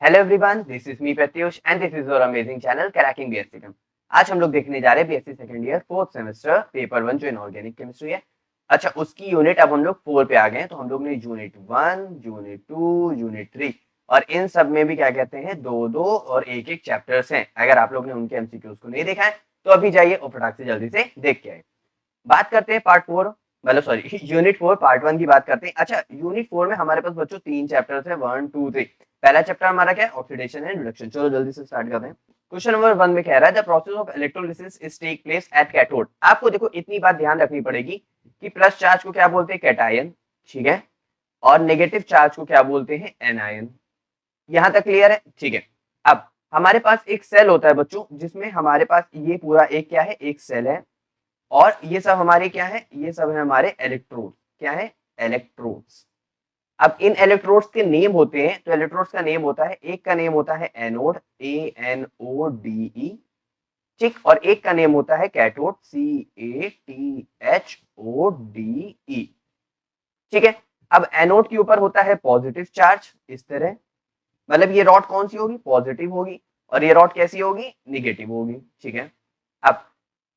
Hello everyone, this is me Pratyush and this is your amazing channel cracking BSc chem. आज हम लोग देखने जा रहे हैं BSc second year fourth semester paper 1 जो इनऑर्गेनिक केमिस्ट्री है। अच्छा, उसकी यूनिट अब हम लोग 4 पे आ गए हैं। तो हम लोग ने यूनिट 1, यूनिट 2, यूनिट 3 और इन सब में भी क्या कहते हैं, दो दो और एक एक चैप्टर्स हैं। अगर आप लोग ने उनके एमसीक्यूज को नहीं देखा है तो अभी जाइए और फटाक से जल्दी से देख के आए। बात करते हैं पार्ट 4, मतलब सॉरी यूनिट 4 पार्ट 1 की बात करते हैं। अच्छा, यूनिट 4 में हमारे पास बच्चों 3 चैप्टर्स है, 1 2 3। पहला चैप्टर हमारा क्या है, ऑक्सीडेशन एंड रिडक्शन। चलो जल्दी से स्टार्ट करते हैं। क्वेश्चन नंबर 1 में कह रहा है the process of electrolysis is take place at cathode. आपको देखो इतनी बात ध्यान रखनी पड़ेगी कि प्लस चार्ज को क्या बोलते हैं, कैटायन, ठीक है, और नेगेटिव चार्ज को क्या बोलते हैं, एनायन। यहां तक क्लियर है? ठीक है। अब हमारे पास एक सेल होता है बच्चों, जिसमें हमारे पास ये पूरा एक क्या है, एक सेल है, और ये सब हमारे क्या है, ये सब है हमारे इलेक्ट्रोड। क्या है, इलेक्ट्रोड्स। अब इन इलेक्ट्रोड्स के नेम होते हैं, तो इलेक्ट्रोड्स का नेम होता है, एक का नेम होता है एनोड, ANODE, ठीक, और एक का नेम होता है कैथोड, CATHODE, ठीक है। अब एनोड के ऊपर होता है पॉजिटिव चार्ज इस तरह, मतलब ये रॉड कौन सी होगी, पॉजिटिव होगी, और ये रॉड कैसी होगी, निगेटिव होगी, ठीक है। अब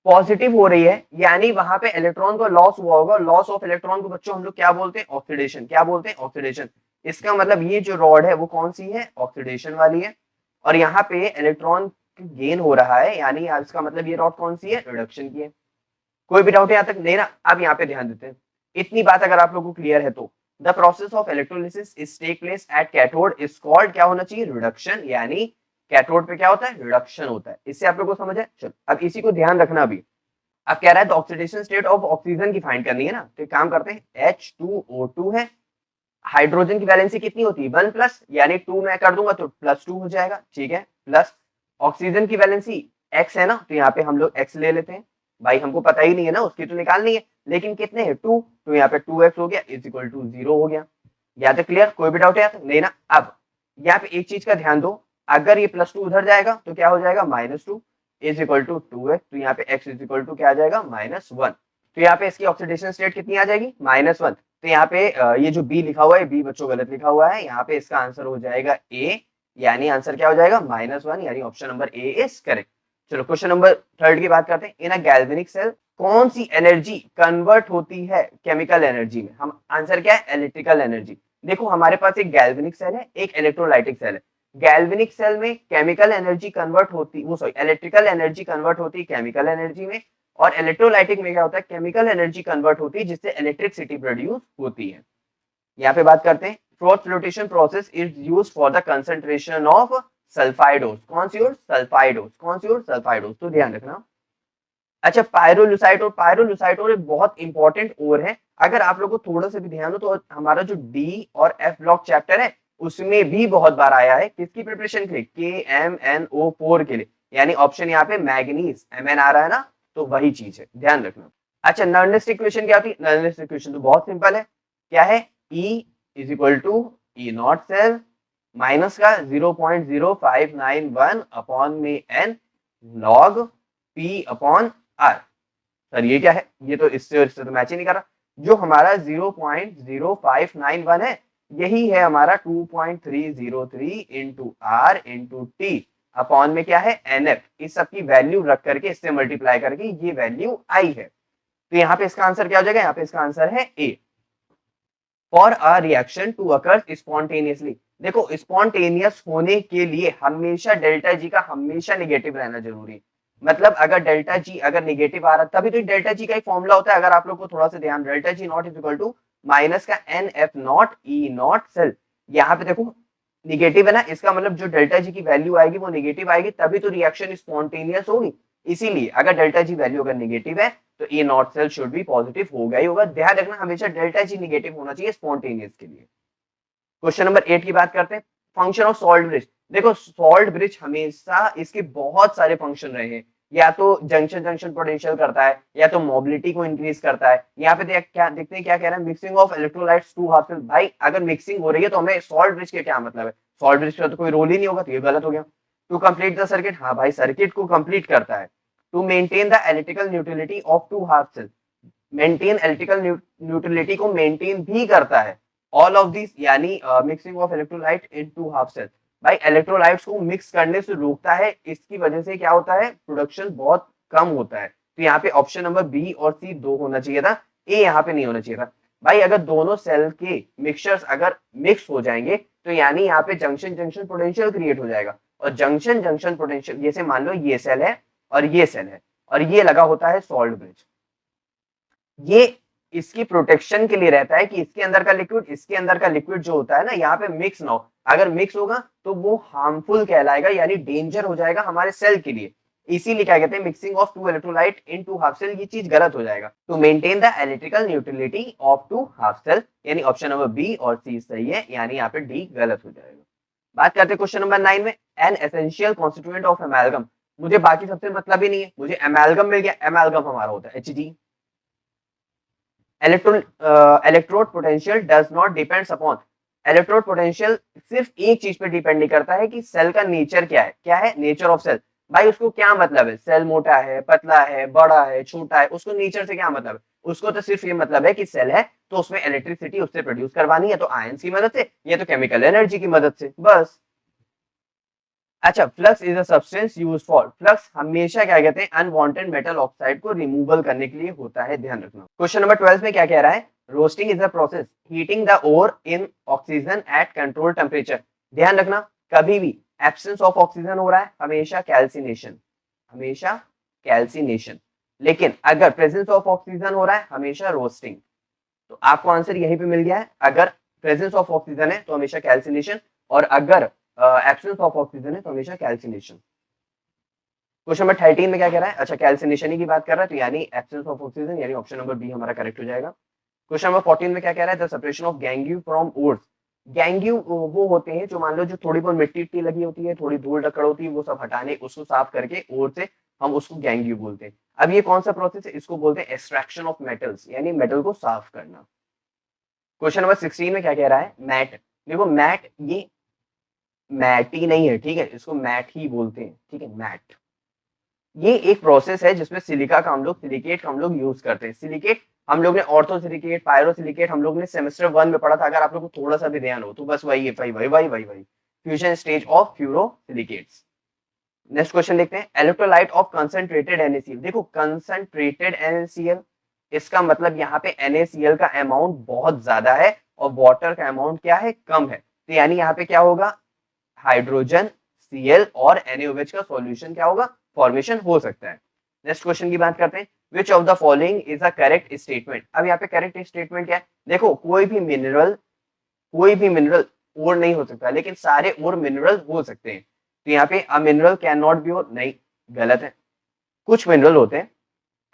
पॉजिटिव हो रही है यानी वहां पे इलेक्ट्रॉन का लॉस हुआ होगा। लॉस ऑफ इलेक्ट्रॉन को बच्चों हम लोग क्या बोलते हैं, ऑक्सीडेशन। क्या बोलते हैं, ऑक्सीडेशन। इसका मतलब ये जो रॉड है वो कौन सी है, ऑक्सीडेशन वाली है, और यहाँ पे इलेक्ट्रॉन गेन हो रहा है, यानी इसका मतलब ये रॉड कौन सी है, रिडक्शन की है। कोई भी डाउट यहाँ तक नहीं ना? अब यहाँ पे ध्यान देते हैं, इतनी बात अगर आप लोगों को क्लियर है तो the process of electrolysis is take place at cathode is called, क्या होना चाहिए, रिडक्शन। यानी कैथोड पे क्या होता है, रिडक्शन होता है। इससे आप लोगों को समझ है? चलो अब इसी को ध्यान रखना। अभी अब कह रहा है ऑक्सीडेशन स्टेट ऑफ ऑक्सीजन की फाइंड करनी है ना, तो एक काम करते हैं, H2O2 है, हाइड्रोजन की वैलेंसी कितनी होती है, 1 प्लस, यानी 2 मैं कर दूंगा तो +2 हो जाएगा, ठीक है, प्लस ऑक्सीजन की वैलेंसी X है ना, तो यहाँ पे हम लोग X ले लेते हैं। भाई हमको पता ही नहीं है ना, उसकी तो निकालनी है, लेकिन कितने हैं, 2, तो यहाँ पे 2x हो गया इज इक्वल टू 0 हो गया। यहाँ तक क्लियर? कोई भी डाउट है यहाँ तक नहीं ना? अब यहाँ पे एक चीज का ध्यान दो, अगर ये +2 उधर जाएगा तो क्या हो जाएगा, -2 इज इक्वल टू 2x, तो यहाँ पे x इज इक्वल टू क्या आ जाएगा, -1। तो यहाँ पे इसकी ऑक्सीडेशन स्टेट कितनी आ जाएगी, -1। तो यहाँ पे ये जो बी लिखा हुआ है, बी बच्चों गलत लिखा हुआ है, यहाँ पे इसका आंसर हो जाएगा ए, यानी आंसर क्या हो जाएगा, -1, यानी option number A is correct. चलो क्वेश्चन नंबर 3 की बात करते हैं। इन अ गैल्वेनिक सेल कौन सी एनर्जी कन्वर्ट होती है केमिकल एनर्जी में? हम आंसर क्या है, इलेक्ट्रिकल एनर्जी। देखो हमारे पास एक गैल्वेनिक सेल है, एक इलेक्ट्रोलाइटिक सेल है। गैल्वेनिक सेल में केमिकल एनर्जी कन्वर्ट होती, वो सॉरी इलेक्ट्रिकल एनर्जी कन्वर्ट होती है केमिकल एनर्जी में, और इलेक्ट्रोलाइटिक में क्या होता है, केमिकल एनर्जी कन्वर्ट होती है जिससे इलेक्ट्रिसिटी प्रोड्यूस होती है। यहाँ पे बात करते हैं, fourth flotation process is used for the concentration of sulphides. कौन सी ओर, सल्फाइडोज। कौन सी ओर, सल्फाइडोज, तो ध्यान रखना। अच्छा, पायरोलुसाइड और पायरोलुसाइड और बहुत इंपॉर्टेंट ओर है। अगर आप लोगों को थोड़ा सा भी ध्यान हो तो हमारा जो डी और एफ ब्लॉक चैप्टर है उसमें भी बहुत बार आया है, किसकी प्रिपरेशन के लिए, KMnO4 के लिए, यानी ऑप्शन यहाँ पे मैग्नीज Mn आ रहा है ना, तो वही चीज है, ध्यान रखना। अच्छा, नॉर्मलिस्ट इक्वेशन क्या होती है, नॉर्मलिस्ट इक्वेशन तो बहुत सिंपल है, क्या है, E is equal to E not cell minus का 0.0591 अपॉन में n log P upon R। Sir ये क्या है, ये तो इससे तो मैच ही नहीं कर रहा। जो हमारा 0.0591 है यही है हमारा 2.303 into R into T upon में क्या है, NF। इस सब की वैल्यू रख करके इससे मल्टीप्लाई करके ये वैल्यू आई है। तो यहाँ पे इसका आंसर क्या हो जाएगा, यहाँ पे इसका आंसर है A. For a reaction to occur spontaneously, देखो स्पॉन्टेनियस होने के लिए हमेशा डेल्टा जी का हमेशा निगेटिव रहना जरूरी। मतलब अगर डेल्टा जी अगर निगेटिव आ रहा तभी तो डेल्टा जी का एक फॉर्मूला होता है, अगर आप लोग को थोड़ा सा ध्यान, delta G not is equal to minus का NF not E not cell. यहाँ पे देखो निगेटिव है ना, इसका मतलब जो डेल्टा जी की वैल्यू आएगी वो निगेटिव आएगी, तभी तो रिएक्शन स्पॉन्टेनियस होगी। इसीलिए अगर डेल्टा जी वैल्यू अगर निगेटिव है तो ए नॉट सेल शुड भी पॉजिटिव होगा ही होगा। ध्यान रखना हमेशा डेल्टा जी निगेटिव होना चाहिए स्पॉन्टेनियस के लिए। क्वेश्चन नंबर 8 की बात करते हैं, फंक्शन ऑफ सॉल्ट ब्रिज। देखो सॉल्ट ब्रिज हमेशा इसके बहुत सारे फंक्शन रहे हैं, या तो जंक्शन जंक्शन पोटेंशियल करता है, या तो मोबिलिटी को इंक्रीज करता है। यहाँ पे क्या देखते हैं, क्या कह रहा है, mixing of electrolytes to half cell. भाई अगर मिक्सिंग हो रही है तो हमें सॉल्ट ब्रिज के क्या मतलब है, सॉल्ट ब्रिज का तो कोई रोल ही नहीं होगा, तो ये गलत हो गया। टू कंप्लीट द सर्किट, हाँ भाई सर्किट को कंप्लीट करता है। To maintain the electrical neutrality of two half cell, maintain electrical neutrality को मेंटेन भी करता है। ऑल ऑफ दिस यानी mixing of electrolyte in two half cell. भाई इलेक्ट्रोलाइट्स को मिक्स करने से रोकता है, इसकी वजह से क्या होता है, प्रोडक्शन बहुत कम होता है। तो यहाँ पे ऑप्शन नंबर बी और सी दो होना चाहिए था, ए यहाँ पे नहीं होना चाहिए था। भाई अगर दोनों सेल के मिक्सचर्स अगर मिक्स हो जाएंगे तो यानी यहाँ पे जंक्शन जंक्शन पोटेंशियल क्रिएट हो जाएगा, और जंक्शन जंक्शन पोटेंशियल, जैसे मान लो ये सेल है और ये सेल है और ये लगा होता है सॉल्ट ब्रिज, ये इसकी प्रोटेक्शन के लिए रहता है कि इसके अंदर का लिक्विड इसके अंदर का लिक्विड जो होता है ना यहाँ पे मिक्स ना हो, अगर मिक्स होगा तो वो हार्मफुल कहलाएगा, यानी डेंजर हो जाएगा हमारे सेल के लिए। इसीलिए क्या कहते हैं, mixing of two electrolyte in two half cell, ये चीज गलत हो जाएगा। To maintain the electrical neutrality of two half cell, यानी ऑप्शन नंबर बी और सी सही है, यानी यहाँ पे डी गलत हो जाएगा। बात करते हैं क्वेश्चन नंबर 9 में, एन एसेंशियल कॉन्स्टिट्यूएंट ऑफ एमालगम। मुझे बाकी सबसे मतलब ही नहीं है, मुझे एमालगम मिल गया, एमालगम हमारा होता है Hg। Electrode potential does not depends upon, electrode potential सिर्फ एक चीज पे डिपेंड नहीं करता है कि सेल का नेचर क्या है नेचर ऑफ सेल। भाई उसको क्या मतलब है, सेल मोटा है, पतला है, बड़ा है, छोटा है, उसको नेचर से क्या मतलब है, उसको तो सिर्फ ये मतलब है कि सेल है तो उसमें इलेक्ट्रिसिटी उससे प्रोड्यूस करवानी है, तो आयंस की मदद से या तो केमिकल एनर्जी की मदद से, बस। अच्छा, flux is a substance used for, flux हमेशा क्या कहते हैं, अनवांटेड मेटल ऑक्साइड को रिमूवल करने के लिए होता है, ध्यान रखना। क्वेश्चन नंबर 12 में क्या कह रहा है, roasting is a process heating the ore in oxygen at control temperature. ध्यान रखना, कभी भी एब्सेंस ऑफ ऑक्सीजन हो रहा है हमेशा कैल्सिनेशन, हमेशा कैल्सिनेशन, लेकिन अगर प्रेजेंस ऑफ ऑक्सीजन हो रहा है हमेशा रोस्टिंग। तो आपको आंसर यहीं पे मिल गया है, अगर प्रेजेंस ऑफ ऑक्सीजन है तो हमेशा कैल्सिनेशन, और अगर एब्सेंस ऑफ ऑक्सीजन है तो हमेशा कैल्सिनेशन। क्वेश्चन नंबर 13 में क्या कह रहा है, अच्छा कैल्सिनेशन ही की बात कर रहा है, तो यानी एब्सेंस ऑफ ऑक्सीजन, यानी ऑप्शन नंबर बी हमारा करेक्ट हो जाएगा। क्वेश्चन नंबर 14 में क्या कह रहा है, the separation of gangue from ores. Gangue वो होते हैं जो मान लो जो थोड़ी बहुत मिट्टी इट्टी लगी होती है, थोड़ी धूल डकड़ होती है, वो सब हटाने उसको साफ करके ओर से हम उसको गैंग्यू बोलते हैं। अब ये कौन सा प्रोसेस है, इसको बोलते हैं एक्सट्रैक्शन ऑफ मेटल्स, यानी मेटल को साफ करना। क्वेश्चन नंबर 16 में क्या कह रहा है, मैट। देखो मैट ये मैट ही नहीं है, ठीक है, इसको मैट ही बोलते हैं, ठीक है, मैट। ये एक प्रोसेस है जिसमें सिलिका का हम लोग सिलिकेट का हम लोग यूज करते हैं। सिलिकेट हम लोग ने ऑर्थो सिलिकेट, पायरो सिलिकेट हम लोग ने सेमेस्टर 1 में पढ़ा था, अगर आप लोग को थोड़ा सा भी ध्यान हो तो बस वही है, वही fusion stage of furrow silicates. Next question देखते हैं, इलेक्ट्रोलाइट ऑफ कंसंट्रेटेड NaCl। देखो कंसंट्रेटेड NaCl, इसका मतलब यहाँ पे NaCl का अमाउंट बहुत ज्यादा है और वाटर का अमाउंट क्या है, कम है, तो यानी यहाँ पे क्या होगा, हाइड्रोजन Cl और NaOH का सॉल्यूशन क्या होगा, फॉर्मेशन हो सकता है। नेक्स्ट क्वेश्चन की बात करते हैं, which of the following is a correct statement. अब यहाँ पे करेक्ट स्टेटमेंट क्या है, देखो कोई भी मिनरल ओर नहीं हो सकता, लेकिन सारे ओर मिनरल हो सकते हैं। तो यहाँ पे a mineral can not be ore, नहीं गलत है। कुछ मिनरल होते हैं,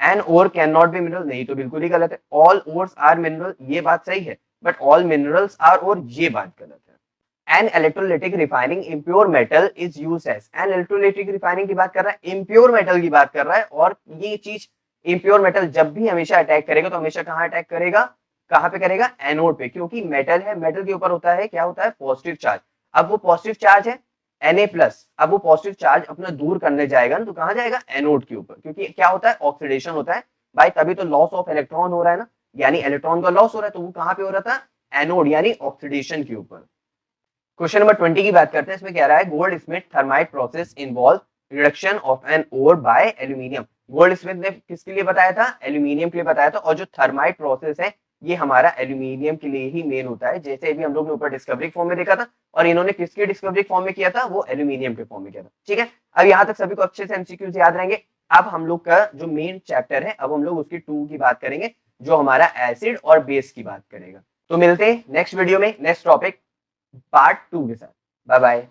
an ore can not be mineral, नहीं तो बिल्कुल ही गलत है। ऑल ओर्स आर मिनरल, ये बात सही है, but all minerals are ore, ये बात गलत है। An electrolytic refining impure metal is use as, an electrolytic refining की बात कर रहा है, इम्प्योर मेटल की बात कर रहा है, और ये चीज इम्प्योर मेटल जब भी हमेशा अटैक करेगा तो हमेशा कहाँ अटैक करेगा, कहाँ पे करेगा, एनोड पे, क्योंकि मेटल है, मेटल के ऊपर होता है क्या, होता है पॉजिटिव चार्ज। अब वो पॉजिटिव चार्ज है Na+, अब वो पॉजिटिव चार्ज अपना दूर करने जाएगा ना, तो कहाँ जाएगा, एनोड के ऊपर, क्योंकि क्या होता है, ऑक्सीडेशन होता है भाई, तभी तो लॉस ऑफ इलेक्ट्रॉन हो रहा है ना, यानी इलेक्ट्रॉन का लॉस हो रहा है, तो वो कहाँ पे हो रहा था, एनोड यानी ऑक्सीडेशन के ऊपर। क्वेश्चन नंबर 20 की बात करते हैं, इसमें कह रहा है Goldschmidt thermite process involve reduction of an ore by aluminium. Goldschmidt ने किसके लिए बताया था, एल्यूमिनियम के लिए बताया था, और जो थर्माइट प्रोसेस है ये हमारा एल्यूमिनियम के लिए ही मेन होता है, जैसे अभी हम लोग ने ऊपर डिस्कवरी फॉर्म में देखा था, और इन्होंने किसके डिस्कवरी फॉर्म में किया था, वो एल्यूमिनियम के फॉर्म में किया था, ठीक है। अब यहाँ तक सभी को अच्छे से एमसीक्यूज याद रहेंगे। अब हम लोग का जो मेन चैप्टर है, अब हम लोग उसकी 2 की बात करेंगे, जो हमारा एसिड और बेस की बात करेगा। तो मिलते हैं नेक्स्ट वीडियो में नेक्स्ट टॉपिक पार्ट 2 के साथ। Bye bye.